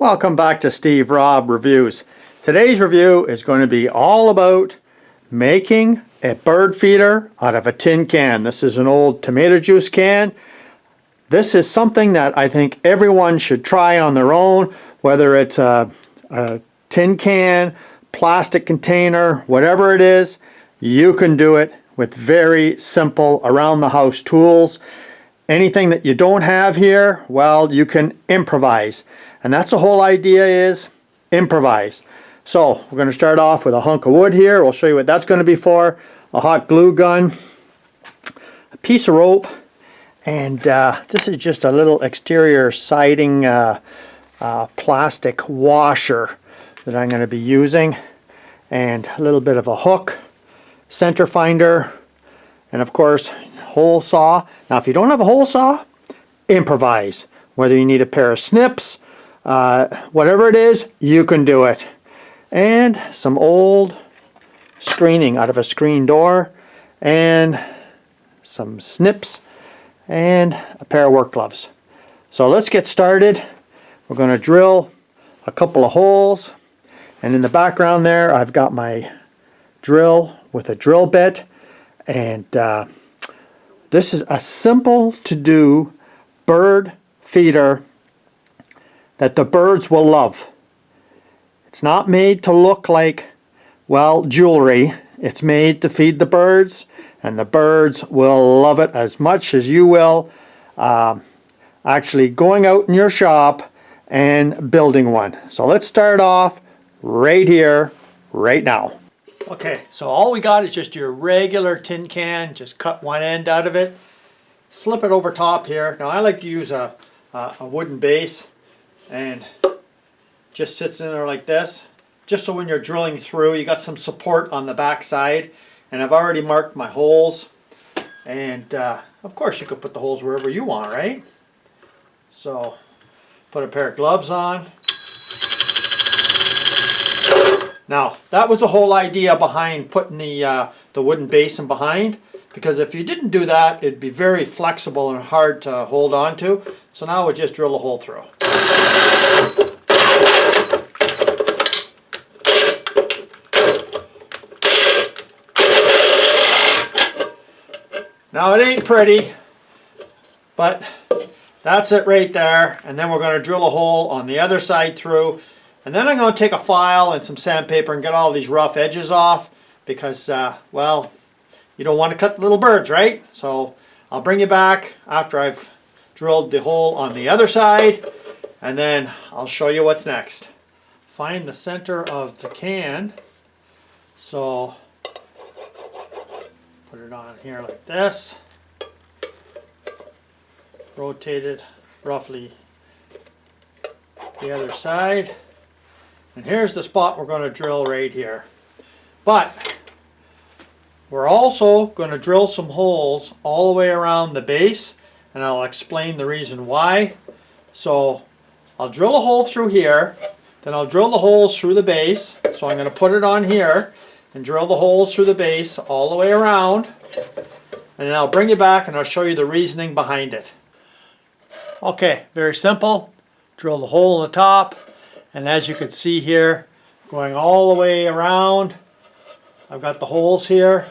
Welcome back to Steve Robb Reviews. Today's review is going to be all about making a bird feeder out of a tin can. This is an old tomato juice can. This is something that I think everyone should try on their own, whether it's a tin can, plastic container, whatever it is. You can do it with very simple around the house tools. Anything that you don't have here, well, you can improvise. And that's the whole idea, is improvise. So we're going to start off with a hunk of wood here. We'll show you what that's going to be for. A hot glue gun, a piece of rope, and this is just a little exterior siding plastic washer that I'm going to be using, and a little bit of a hook, center finder, and of course hole saw. Now if you don't have a hole saw, improvise. Whether you need a pair of snips, whatever it is, you can do it. And some old screening out of a screen door, and some snips, and a pair of work gloves. So let's get started. We're going to drill a couple of holes, and in the background there I've got my drill with a drill bit, and this is a simple to do bird feeder that the birds will love. It's not made to look like, well, jewelry. It's made to feed the birds, and the birds will love it as much as you will actually going out in your shop and building one. So let's start off right here, right now. Okay, so all we got is just your regular tin can. Just cut one end out of it, slip it over top here. Now I like to use a wooden base, and just sits in there like this, just so when you're drilling through you got some support on the back side. And I've already marked my holes, and of course you could put the holes wherever you want, right? So put a pair of gloves on. Now that was the whole idea behind putting the wooden basin behind, because if you didn't do that it'd be very flexible and hard to hold on to. So now we'll just drill a hole through. Now it ain't pretty, but that's it right there. And then we're going to drill a hole on the other side through. And then I'm going to take a file and some sandpaper and get all these rough edges off, because, well, you don't want to cut little birds, right? So I'll bring you back after I've drilled the hole on the other side, and then I'll show you what's next. Find the center of the can. So put it on here like this. Rotate it roughly the other side. And here's the spot we're going to drill right here. But we're also going to drill some holes all the way around the base, and I'll explain the reason why. So I'll drill a hole through here, then I'll drill the holes through the base. So I'm going to put it on here and drill the holes through the base all the way around, and then I'll bring you back and I'll show you the reasoning behind it. Okay, very simple. Drill the hole in the top, and as you can see here, going all the way around, I've got the holes here,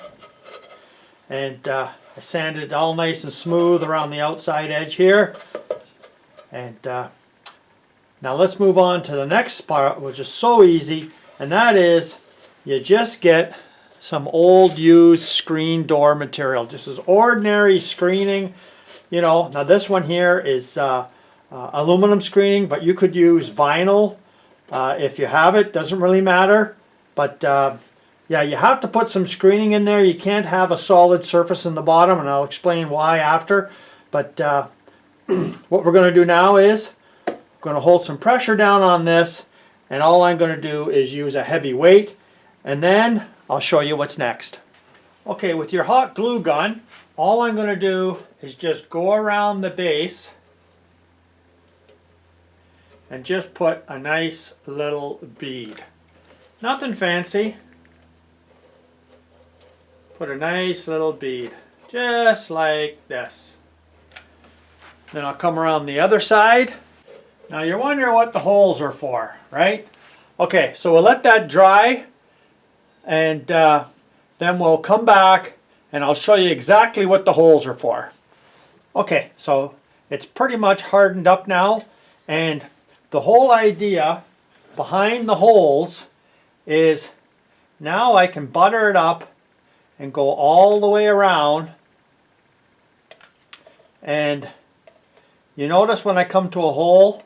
and I sanded it all nice and smooth around the outside edge here. And now let's move on to the next part, which is so easy, and that is you just get some old used screen door material. This is ordinary screening. You know, now this one here is aluminum screening, but you could use vinyl if you have it. Doesn't really matter. But yeah, you have to put some screening in there. You can't have a solid surface in the bottom, and I'll explain why after. But what we're going to do now is I'm going to hold some pressure down on this, and all I'm going to do is use a heavy weight, and then I'll show you what's next. Okay, with your hot glue gun, all I'm going to do is just go around the base and just put a nice little bead. Nothing fancy. Put a nice little bead, just like this. Then I'll come around the other side Now you're wondering what the holes are for, right? Okay, so we'll let that dry, and then we'll come back and I'll show you exactly what the holes are for. Okay, so it's pretty much hardened up now, and the whole idea behind the holes is now I can butter it up and go all the way around, and you notice when I come to a hole,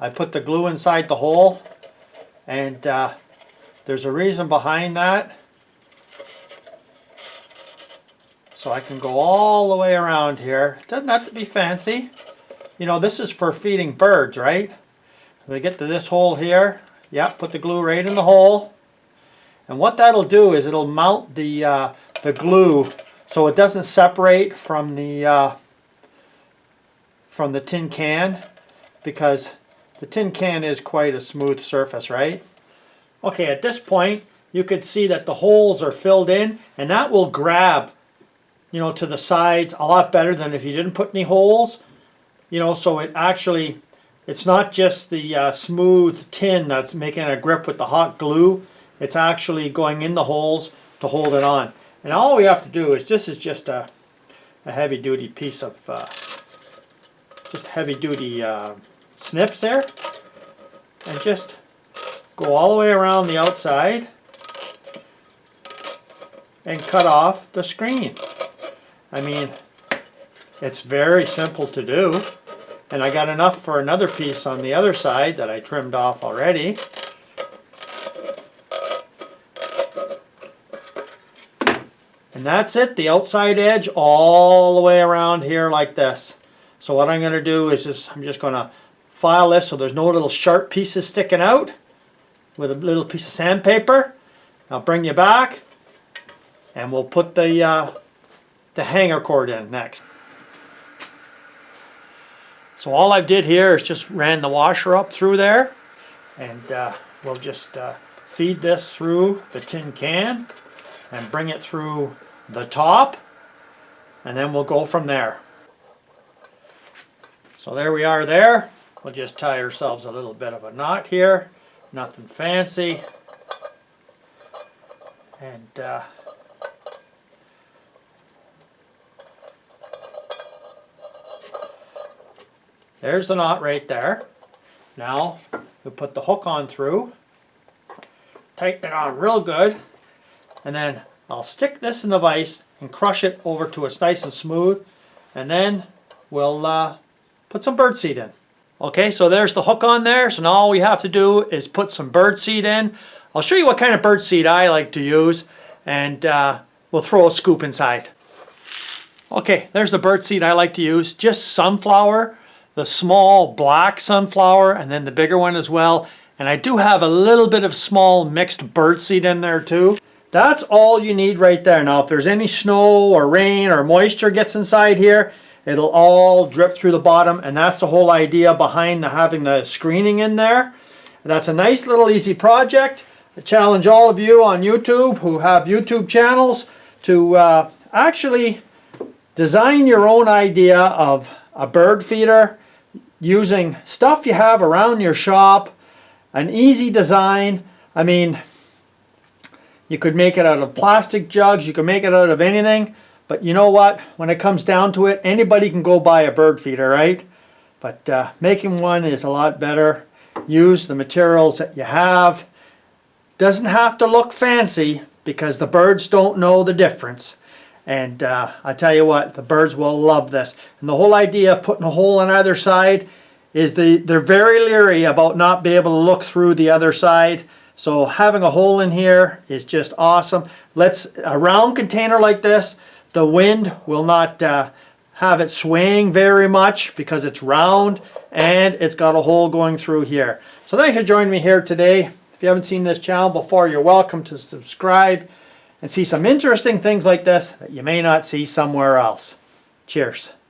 I put the glue inside the hole, and there's a reason behind that. So I can go all the way around here. It doesn't have to be fancy. You know, this is for feeding birds, right? When we get to this hole here, yeah, put the glue right in the hole. And what that'll do is it'll mount the glue so it doesn't separate from the tin can, because the tin can is quite a smooth surface, right? Okay, at this point you can see that the holes are filled in, and that will grab, you know, to the sides a lot better than if you didn't put any holes. You know, so it actually, it's not just the smooth tin that's making a grip with the hot glue. It's actually going in the holes to hold it on. And all we have to do is, this is just a heavy duty piece of, just heavy duty snips there. And just go all the way around the outside and cut off the screen. I mean, it's very simple to do. And I got enough for another piece on the other side that I trimmed off already. And that's it, the outside edge all the way around here like this. So what I'm going to do is I'm just going to file this so there's no little sharp pieces sticking out with a little piece of sandpaper. I'll bring you back and we'll put the hanger cord in next. So all I did here is just ran the washer up through there, and we'll just feed this through the tin can and bring it through the top, and then we'll go from there. So there we are there. We'll just tie ourselves a little bit of a knot here, nothing fancy, and there's the knot right there. Now we put the hook on through, tighten it on real good, and then I'll stick this in the vise and crush it over to it's nice and smooth, and then we'll put some birdseed in. Okay, so there's the hook on there. So now all we have to do is put some birdseed in. I'll show you what kind of birdseed I like to use, and we'll throw a scoop inside. Okay, there's the birdseed I like to use. Just sunflower, the small black sunflower, and then the bigger one as well. And I do have a little bit of small mixed birdseed in there too. That's all you need right there. Now if there's any snow or rain or moisture gets inside here, it'll all drip through the bottom, and that's the whole idea behind having the screening in there. And that's a nice little easy project. I challenge all of you on YouTube who have YouTube channels to actually design your own idea of a bird feeder using stuff you have around your shop, an easy design. I mean, you could make it out of plastic jugs, you can make it out of anything, but you know what? When it comes down to it, anybody can go buy a bird feeder, right? But making one is a lot better. Use the materials that you have. Doesn't have to look fancy because the birds don't know the difference. And I tell you what, the birds will love this. And the whole idea of putting a hole on either side is they're very leery about not being able to look through the other side. So having a hole in here is just awesome. A round container like this, the wind will not have it swaying very much because it's round and it's got a hole going through here. So thanks for joining me here today. If you haven't seen this channel before, you're welcome to subscribe and see some interesting things like this that you may not see somewhere else. Cheers.